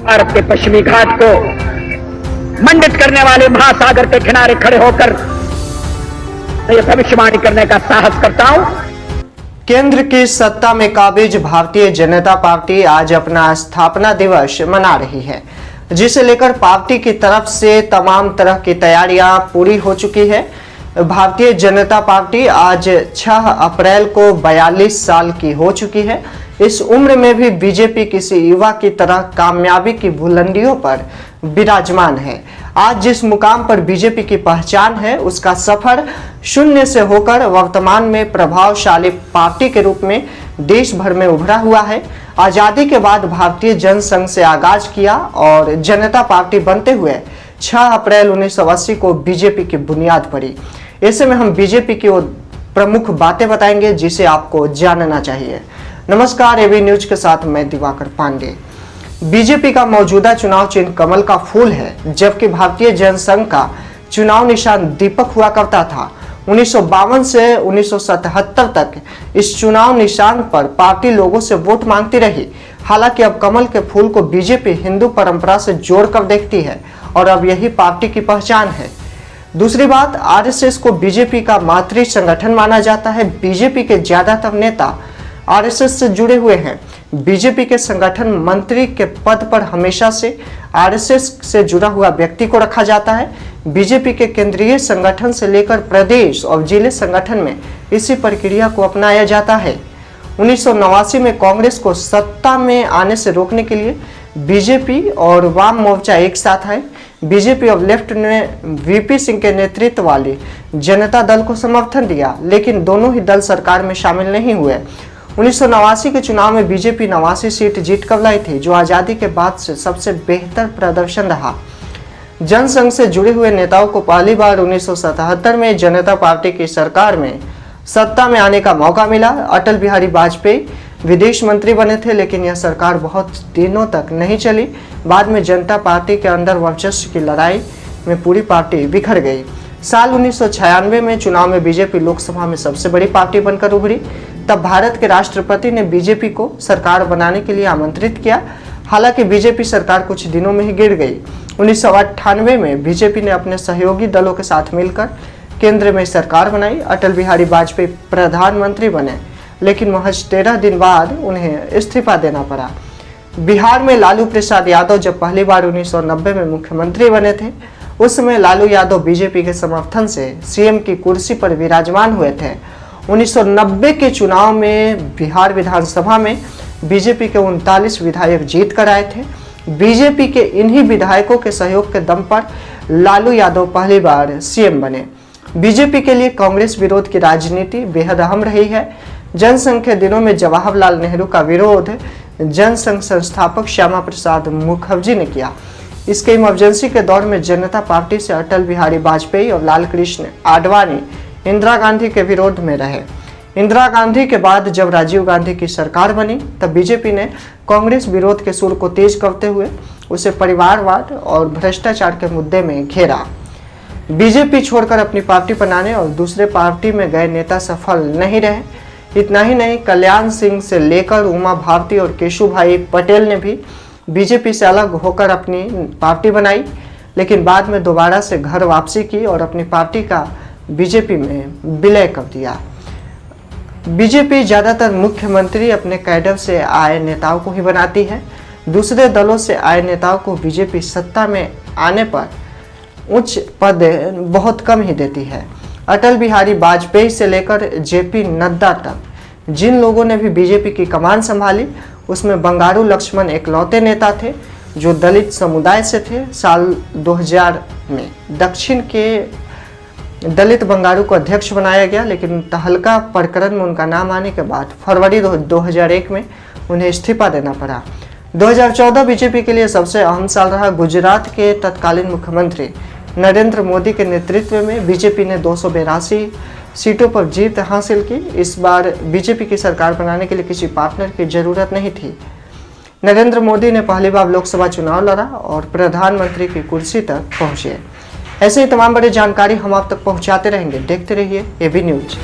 भारत के पश्चिमी घाट को मंडित करने वाले महासागर के किनारे खड़े होकर मैं यह भविष्यवाणी करने का साहस करता हूं। केंद्र की सत्ता में काबिज भारतीय जनता पार्टी आज अपना स्थापना दिवस मना रही है, जिसे लेकर पार्टी की तरफ से तमाम तरह की तैयारियां पूरी हो चुकी है। भारतीय जनता पार्टी आज 6 अप्रैल को 42 साल की हो चुकी है। इस उम्र में भी बीजेपी किसी युवा की तरह कामयाबी की बुलंदियों पर विराजमान है। आज जिस मुकाम पर बीजेपी की पहचान है, उसका सफर शून्य से होकर वर्तमान में प्रभावशाली पार्टी के रूप में देश भर में उभरा हुआ है। आजादी के बाद भारतीय जनसंघ से आगाज किया और जनता पार्टी बनते हुए 6 अप्रैल 1980 को बीजेपी की बुनियाद पड़ी। ऐसे में हम बीजेपी की वो प्रमुख बातें बताएंगे जिसे आपको जानना चाहिए। नमस्कार, एबी न्यूज के साथ मैं दिवाकर पांडे। बीजेपी का मौजूदा चुनाव चिन्ह कमल का फूल है, जबकि भारतीय जनसंघ का चुनाव निशान दीपक हुआ करता था। 1952 से 1977 तक इस चुनाव निशान पर पार्टी लोगों से वोट मांगती रही। हालांकि अब कमल के फूल को बीजेपी हिंदू परंपरा से जोड़कर देखती है और अब यही पार्टी की पहचान है। दूसरी बात, आरएसएस को बीजेपी का मातृ संगठन माना जाता है। बीजेपी के ज्यादातर नेता आरएसएस से जुड़े हुए हैं। बीजेपी के संगठन मंत्री के पद पर हमेशा से आरएसएस से जुड़ा हुआ व्यक्ति को रखा जाता है। बीजेपी के केंद्रीय संगठन से लेकर प्रदेश और जिले संगठन में इसी प्रक्रिया को अपनाया जाता है। 1989 में कांग्रेस को सत्ता में आने से रोकने के लिए बीजेपी और वाम मोर्चा एक साथ आए। बीजेपी और लेफ्ट ने वीपी सिंह के नेतृत्व वाली जनता दल को समर्थन दिया, लेकिन दोनों ही दल सरकार में शामिल नहीं हुए। 1989 के चुनाव में बीजेपी 89 सीट जीत कर लाई थी, जो आजादी के बाद से सबसे बेहतर प्रदर्शन रहा। जनसंघ से जुड़े हुए नेताओं को पहली बार 1977 में जनता पार्टी की सरकार में सत्ता में आने का मौका मिला। अटल बिहारी वाजपेयी विदेश मंत्री बने थे, लेकिन यह सरकार बहुत दिनों तक नहीं चली। बाद में जनता पार्टी के अंदर वर्चस्व की लड़ाई में पूरी पार्टी बिखर गई। साल 1996 में चुनाव में बीजेपी लोकसभा में सबसे बड़ी पार्टी बनकर उभरी। तब भारत के राष्ट्रपति ने बीजेपी को सरकार बनाने के लिए आमंत्रित किया। हालांकि बीजेपी सरकार कुछ दिनों में ही गिर गई। 1998 में बीजेपी ने अपने सहयोगी दलों के साथ मिलकर केंद्र में सरकार बनाई। अटल बिहारी वाजपेयी प्रधानमंत्री बने, लेकिन महज 13 दिन बाद उन्हें इस्तीफा देना पड़ा। बिहार में लालू प्रसाद यादव जब पहली बार 1990 में मुख्यमंत्री बने थे, उस समय लालू यादव बीजेपी के समर्थन से सीएम की कुर्सी पर विराजमान हुए थे। 1990 के चुनाव में बिहार विधानसभा में बीजेपी के 39 विधायक जीत कर आए थे। बीजेपी के इन्हीं विधायकों के सहयोग के दम पर लालू यादव पहली बार सीएम बने। बीजेपी के लिए कांग्रेस विरोध की राजनीति बेहद अहम रही है। जनसंघ के दिनों में जवाहरलाल नेहरू का विरोध जनसंघ संस्थापक श्यामा प्रसाद मुखर्जी ने किया। इसके इमरजेंसी के दौर में जनता पार्टी से अटल बिहारी वाजपेयी और लाल कृष्ण आडवाणी इंदिरा गांधी के विरोध में रहे। इंदिरा गांधी के बाद जब राजीव गांधी की सरकार बनी, तब बीजेपी ने कांग्रेस विरोध के सुर को तेज करते हुए उसे परिवारवाद और भ्रष्टाचार के मुद्दे में घेरा। बीजेपी छोड़कर अपनी पार्टी बनाने और दूसरे पार्टी में गए नेता सफल नहीं रहे। इतना ही नहीं, कल्याण सिंह से लेकर उमा भारती और केशुभाई पटेल ने भी बीजेपी से अलग होकर अपनी पार्टी बनाई, लेकिन बाद में दोबारा से घर वापसी की और अपनी पार्टी का बीजेपी में विलय कर दिया। बीजेपी ज्यादातर मुख्यमंत्री अपने कैडर से आए नेताओं को ही बनाती है। दूसरे दलों से आए नेताओं को बीजेपी सत्ता में आने पर उच्च पद बहुत कम ही देती है। अटल बिहारी वाजपेयी से लेकर जेपी नड्डा तक जिन लोगों ने भी बीजेपी की कमान संभाली, उसमें बंगारू लक्ष्मण एकलौते नेता थे जो दलित समुदाय से थे। साल 2000 में दक्षिण के दलित बंगारू को अध्यक्ष बनाया गया, लेकिन तहलका प्रकरण में उनका नाम आने के बाद फरवरी 2001 में उन्हें इस्तीफा देना पड़ा। 2014 बीजेपी के लिए सबसे अहम साल रहा। गुजरात के तत्कालीन मुख्यमंत्री नरेंद्र मोदी के नेतृत्व में बीजेपी ने 282 सीटों पर जीत हासिल की। इस बार बीजेपी की सरकार बनाने के लिए किसी पार्टनर की जरूरत नहीं थी। नरेंद्र मोदी ने पहली बार लोकसभा चुनाव लड़ा और प्रधानमंत्री की कुर्सी तक पहुंचे। ऐसे ही तमाम बड़ी जानकारी हम आप तक पहुंचाते रहेंगे। देखते रहिए एबी न्यूज।